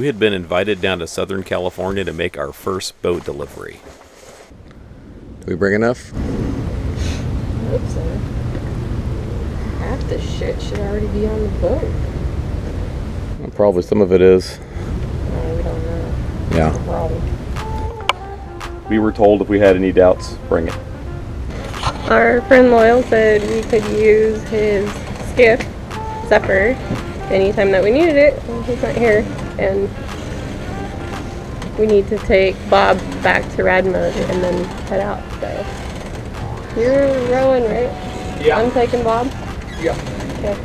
We had been invited down to Southern California to make our first boat delivery. Did we bring enough? I hope so. Half the shit should already be on the boat. Well, probably some of it is. No, we don't know. Yeah. That's the problem. We were told if we had any doubts, bring it. Our friend Loyal said we could use his skiff, Zephyr, anytime that we needed it when he's not here. And we need to take Bob back to Radmode and then head out. So you're rowing, right? Yeah. I'm taking Bob? Yeah. Okay.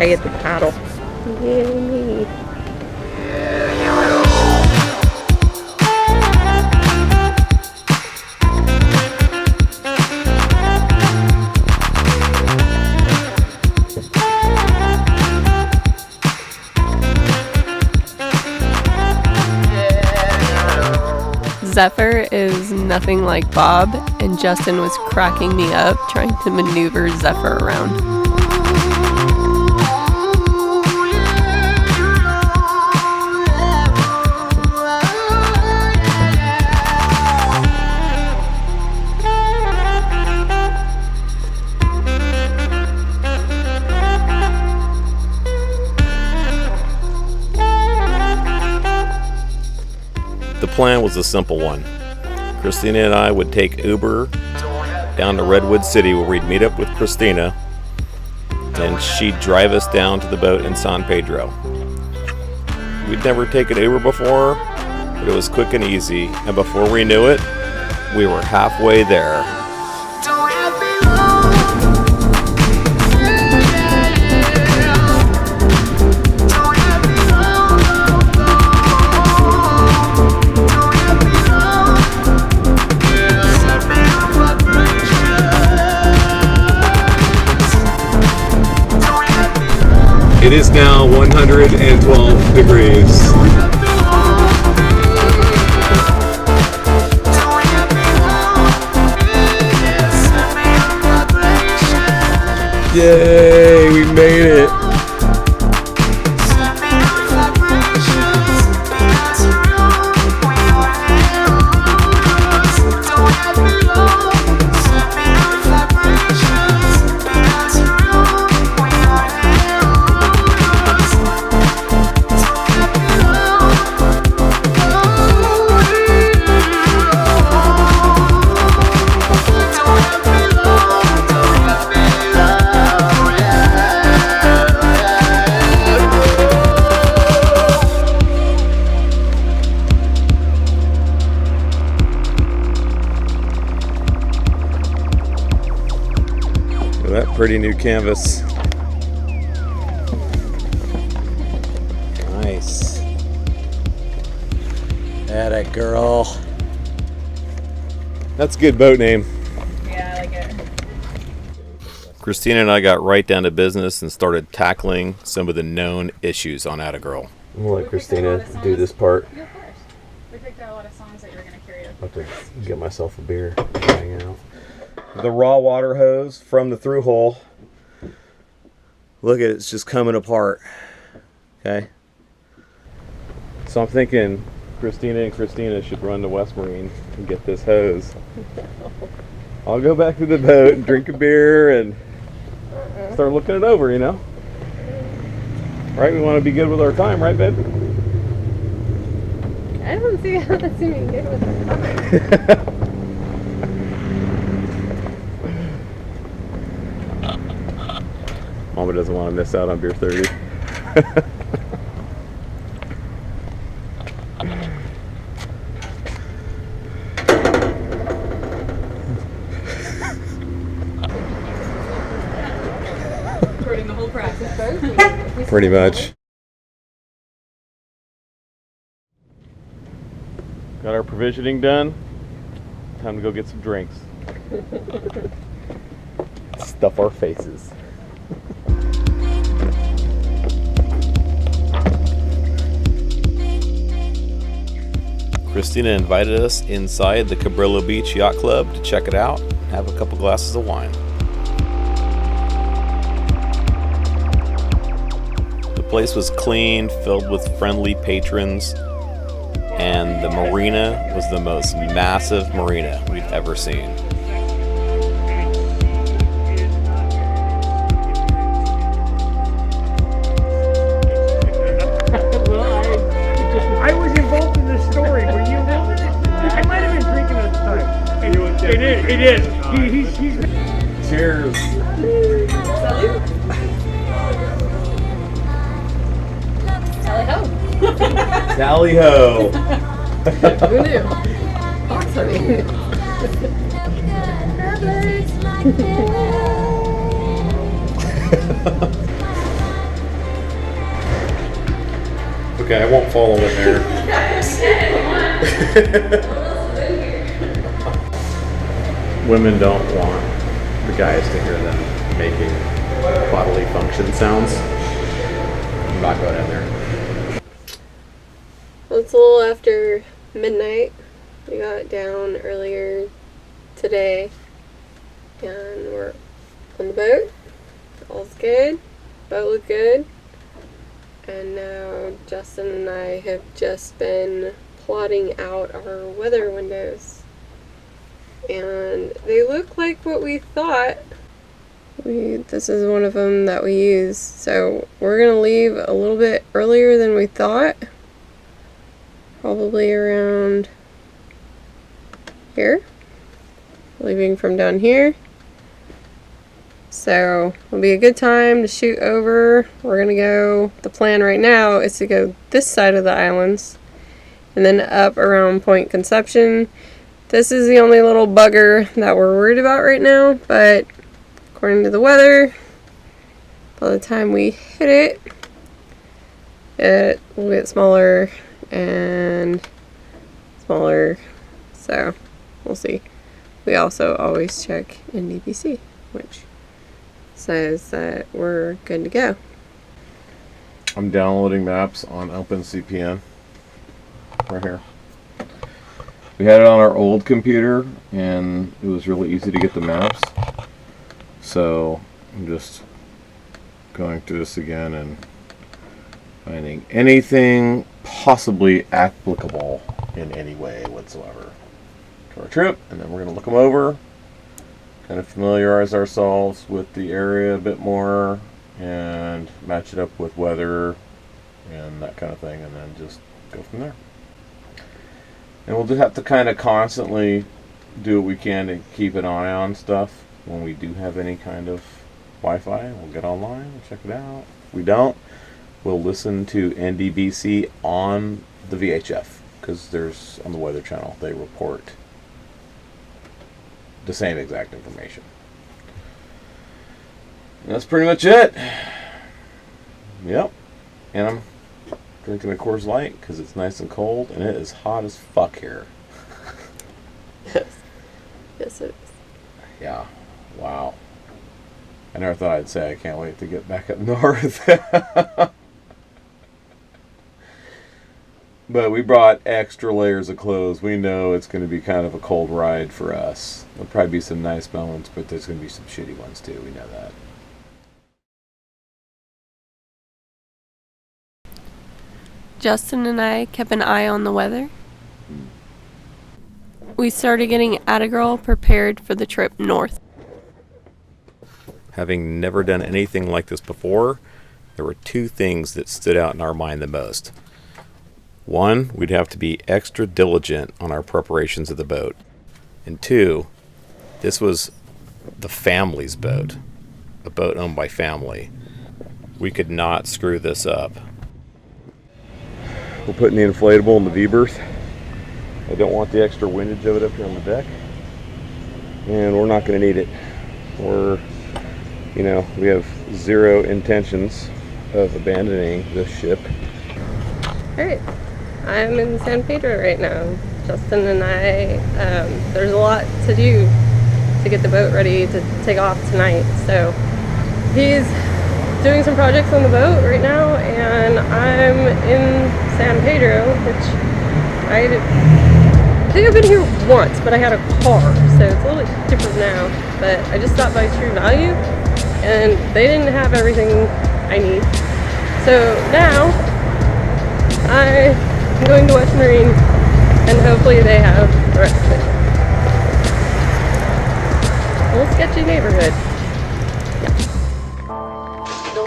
I get the paddle. Yay. Zephyr is nothing like Bob, and Justin was cracking me up trying to maneuver Zephyr around. The plan was a simple one. Christina and I would take Uber down to Redwood City where we'd meet up with Christina, and she'd drive us down to the boat in San Pedro. We'd never taken Uber before, but it was quick and easy, and before we knew it, we were halfway there. It is now 112 degrees. Yay, we made it. That pretty new canvas. Nice. Atta Girl. That's a good boat name. Yeah, I like it. Christina and I got right down to business and started tackling some of the known issues on Atta Girl. I'm gonna let Christina do this part. Yeah, of course. We picked out a lot of songs that you're going to carry over. I'll have to get myself a beer. Hang out. The raw water hose from the through hole. Look at it, it's just coming apart. Okay. So I'm thinking Christina and Christina should run to West Marine and get this hose. I'll go back to the boat and drink a beer and start looking it over, you know? Right? We want to be good with our time, right, babe? I don't see how that's even good with her. Mama doesn't want to miss out on beer 30. Recording the whole process. Pretty much. Got our provisioning done. Time to go get some drinks. Stuff our faces. Christina invited us inside the Cabrillo Beach Yacht Club to check it out and have a couple glasses of wine. place was clean, filled with friendly patrons, and the marina was the most massive marina we've ever seen. I was involved in this story. Were you? I might have been drinking at the time. It is. He's. Cheers. Tally ho. Who knew? Box honey. Okay, I won't follow in there. Women don't want the guys to hear them making bodily function sounds. I'm not going in there. Well, it's a little after midnight. We got down earlier today and we're on the boat. All's good. Boat looked good. And now Justin and I have just been plotting out our weather windows. And they look like what we thought. This is one of them that we use. So we're going to leave a little bit earlier than we thought. Probably around here. Leaving from down here. So it'll be a good time to shoot over. We're gonna go, the plan right now is to go this side of the islands and then up around Point Conception. This is the only little bugger that we're worried about right now, but according to the weather, by the time we hit it, it will get smaller and smaller, so we'll see. We also always check NDBC, which says that we're good to go. I'm downloading maps on OpenCPN right here. We had it on our old computer and it was really easy to get the maps. So I'm just going through this again and finding anything possibly applicable in any way whatsoever to our trip, and then we're going to look them over, kind of familiarize ourselves with the area a bit more and match it up with weather and that kind of thing, and then just go from there. And we'll just have to kind of constantly do what we can to keep an eye on stuff. When we do have any kind of Wi-Fi, we'll get online and check it out. If we don't, we'll listen to NDBC on the VHF, because there's on the Weather Channel, they report the same exact information. And that's pretty much it. Yep. And I'm drinking a Coors Light because it's nice and cold and it is hot as fuck here. Yes. Yes, it is. Yeah. Wow. I never thought I'd say I can't wait to get back up north. But we brought extra layers of clothes. We know it's going to be kind of a cold ride for us. There'll probably be some nice moments, but there's going to be some shitty ones too. We know that. Justin and I kept an eye on the weather. We started getting Atta Girl prepared for the trip north. Having never done anything like this before, there were two things that stood out in our mind the most. One, we'd have to be extra diligent on our preparations of the boat. And two, this was the family's boat, a boat owned by family. We could not screw this up. We're putting the inflatable in the V-berth. I don't want the extra windage of it up here on the deck. And we're not going to need it. We have zero intentions of abandoning this ship. Alright, I'm in San Pedro right now. Justin and I, there's a lot to do to get the boat ready to take off tonight. So he's doing some projects on the boat right now, and I'm in San Pedro, which I think I've been here once, but I had a car, so it's a little bit different now. But I just stopped by True Value, and they didn't have everything I need. So now I'm going to West Marine, and hopefully they have the rest of it. A little sketchy neighborhood.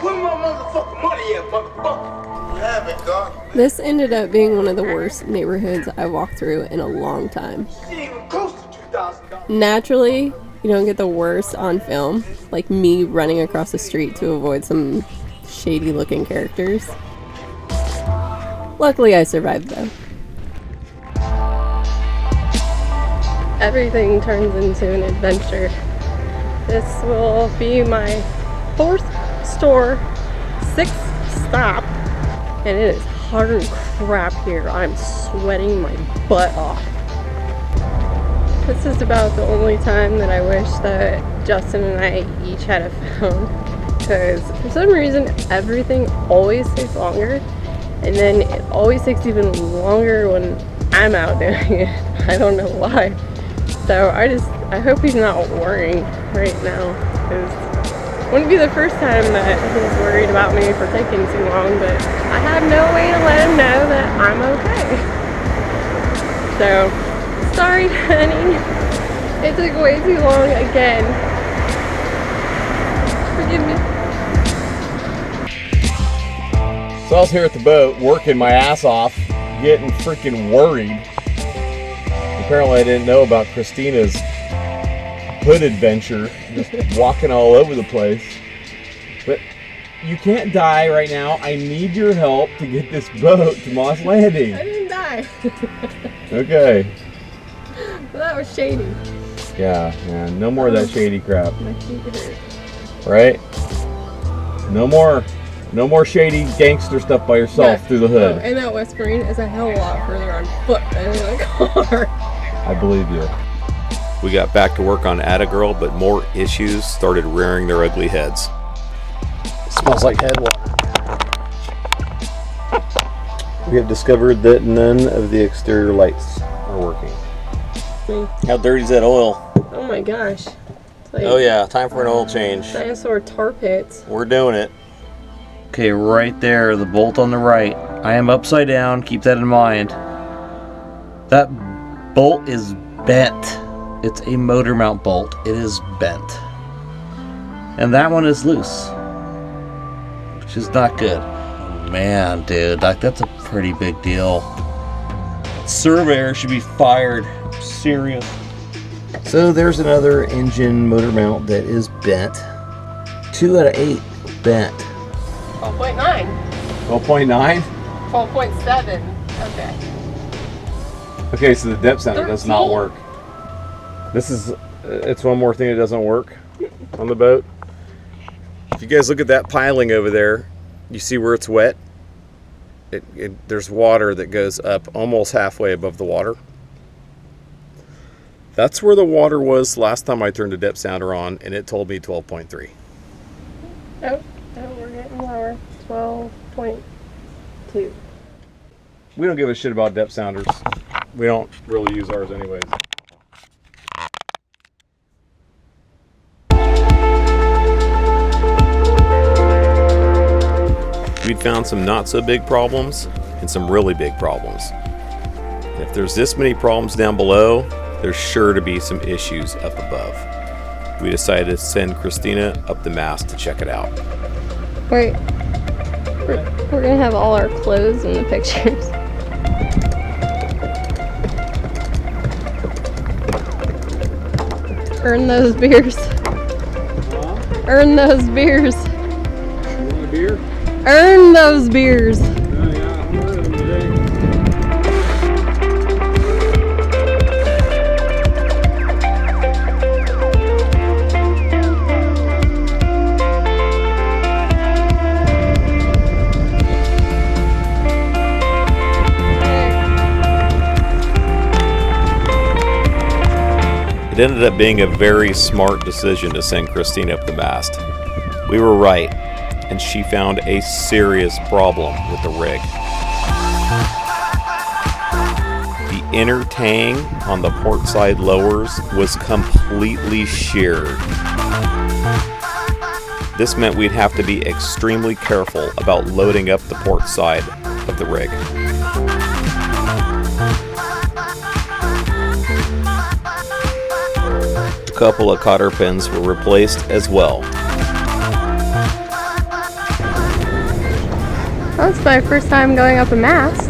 Where my motherfucking money at, motherfucker? You have it, God. This ended up being one of the worst neighborhoods I walked through in a long time. She even close to $2,000. Naturally, you don't get the worst on film, like me running across the street to avoid some shady looking characters. Luckily I survived though. Everything turns into an adventure. This will be my 4th store, 6th stop, and it is hard crap here. I'm sweating my butt off. This is about the only time that I wish that Justin and I each had a phone, because for some reason everything always takes longer, and then it always takes even longer when I'm out doing it. I don't know why. So I hope he's not worrying right now, because it wouldn't be the first time that he's worried about me for taking too long, but I have no way to let him know that I'm okay. So, sorry honey, it took way too long again. Forgive me. So I was here at the boat, working my ass off, getting freaking worried. Apparently I didn't know about Christina's hood adventure, just walking all over the place. But you can't die right now. I need your help to get this boat to Moss Landing. I didn't die. Okay. Well, that was shady. Yeah, man. No more of that shady crap. My feet hurt. Right? No more shady gangster stuff by yourself through the hood. Oh, and that West Marine is a hell of a lot further on foot than in a car. I believe you. We got back to work on Atta Girl, but more issues started rearing their ugly heads. Smells like head water. We have discovered that none of the exterior lights are working. How dirty is that oil? Oh my gosh. It's like Oh yeah, time for an oil change. dinosaur tar pits. We're doing it. Okay, right there, the bolt on the right. I am upside down, keep that in mind. That bolt is bent. It's a motor mount bolt. It is bent. And that one is loose, which is not good. Oh, man, dude, that's a pretty big deal. Surveyor should be fired. Serious. So there's another engine motor mount that is bent. 2 out of 8 bent. 12.9. 12.9? 12.7. Okay. Okay, so the depth sounder does not 13. work. This is, it's one more thing that doesn't work on the boat. If you guys look at that piling over there, you see where it's wet? There's water that goes up almost halfway above the water. That's where the water was last time I turned the depth sounder on, and it told me 12.3. Oh, we're getting lower. 12.2. We don't give a shit about depth sounders. We don't really use ours anyways. We'd found some not so big problems and some really big problems. And if there's this many problems down below, there's sure to be some issues up above. We decided to send Christina up the mast to check it out. Wait. We're gonna have all our clothes in the pictures. Earn those beers. Earn those beers. You want a beer? Earn those beers. Oh yeah, I'm ordering them today. It ended up being a very smart decision to send Christina up the mast. We were right, and she found a serious problem with the rig. The inner tang on the port side lowers was completely sheared. This meant we'd have to be extremely careful about loading up the port side of the rig. A couple of cotter pins were replaced as well. That's my first time going up a mast.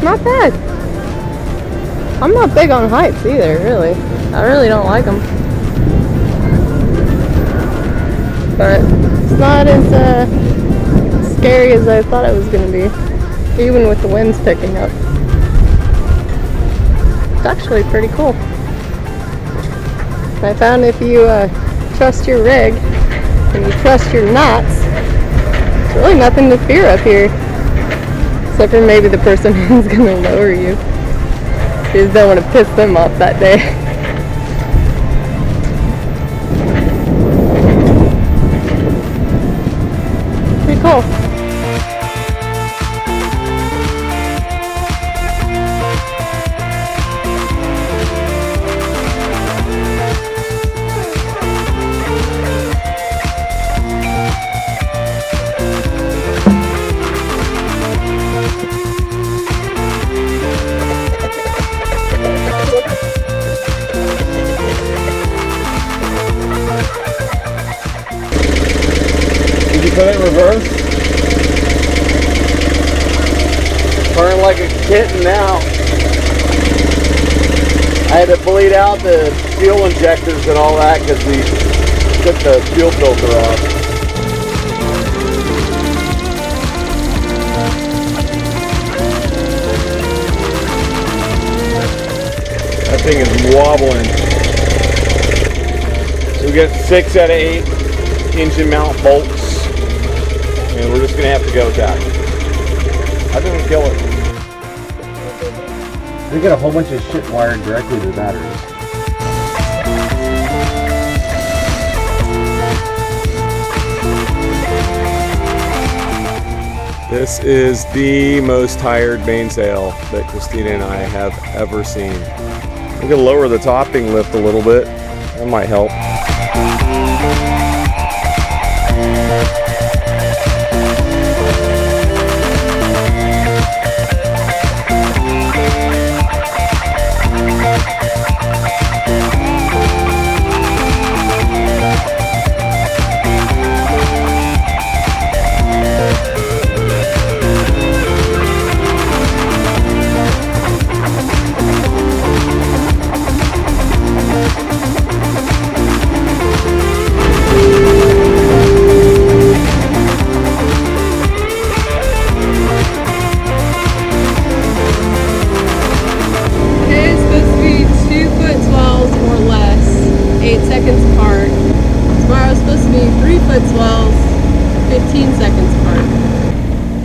Not bad. I'm not big on heights either, really. I really don't like them. But it's not as scary as I thought it was going to be, even with the winds picking up. It's actually pretty cool. I found if you trust your rig and you trust your knots, there's really nothing to fear up here. Except for maybe the person who's going to lower you. You just don't want to piss them off that day. Pretty cool. Put it in reverse. Turn like a kitten now. I had to bleed out the fuel injectors and all that because we took the fuel filter off. That thing is wobbling. So we got 6 out of 8 engine mount bolts. And we're just gonna have to go with that. I think we kill it. We got a whole bunch of shit wired directly to the batteries. This is the most tired mainsail that Christina and I have ever seen. We're gonna lower the topping lift a little bit. That might help.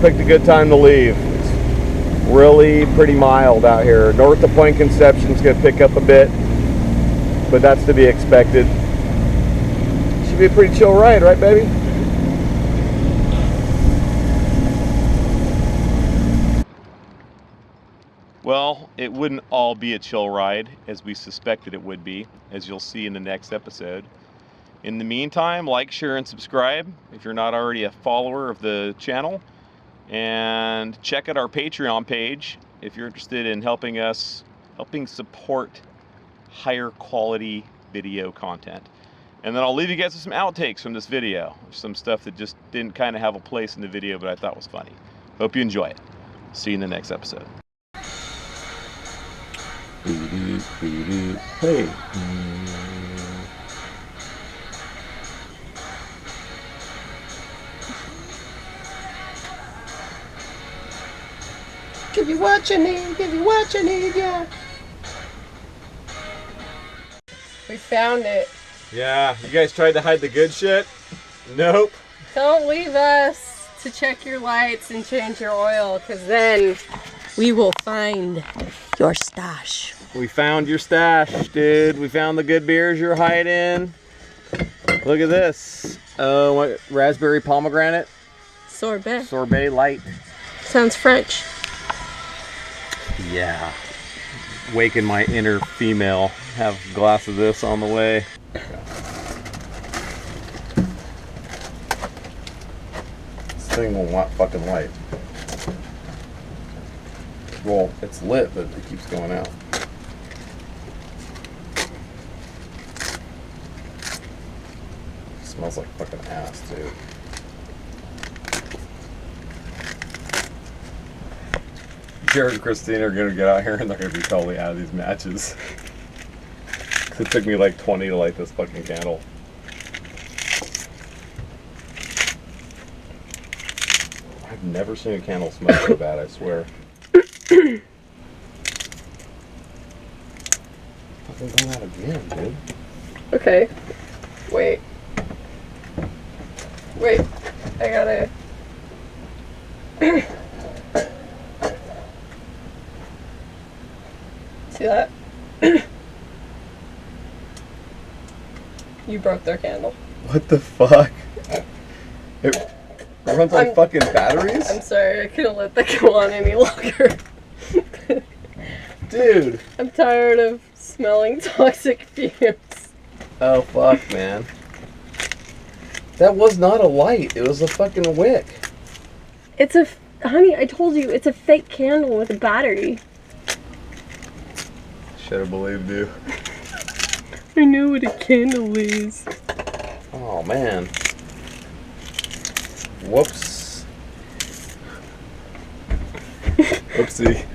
Picked a good time to leave. It's really pretty mild out here. North of Point Conception's gonna pick up a bit, but that's to be expected. Should be a pretty chill ride, right, baby? Well, it wouldn't all be a chill ride as we suspected it would be, as you'll see in the next episode. In the meantime, like, share, and subscribe if you're not already a follower of the channel. And check out our Patreon page if you're interested in helping support higher quality video content. And then I'll leave you guys with some outtakes from this video. Some stuff that just didn't kind of have a place in the video, but I thought was funny. Hope you enjoy it. See you in the next episode. Hey. Give you what you need, yeah. We found it. Yeah, you guys tried to hide the good shit? Nope. Don't leave us to check your lights and change your oil, because then we will find your stash. We found your stash, dude. We found the good beers you're hiding. Look at this. Oh, what? Raspberry pomegranate? Sorbet. Sorbet light. Sounds French. Yeah. Waking my inner female. Have a glass of this on the way. single fucking light. Well, it's lit, but it keeps going out. It smells like fucking ass, dude. Jared and Christina are gonna get out here and they're gonna be totally out of these matches. It took me like 20 to light this fucking candle. I've never seen a candle smell so bad, I swear. Fucking going out again, dude. Okay. Wait. Wait. I gotta... See that? You broke their candle. What the fuck? It runs on fucking batteries? I'm sorry, I couldn't let that go on any longer. Dude. I'm tired of smelling toxic fumes. Oh fuck, man. That was not a light. It was a fucking wick. It's a... Honey, I told you, it's a fake candle with a battery. Should have believed you. I know what a candle is. Oh man. Whoops. Whoopsie.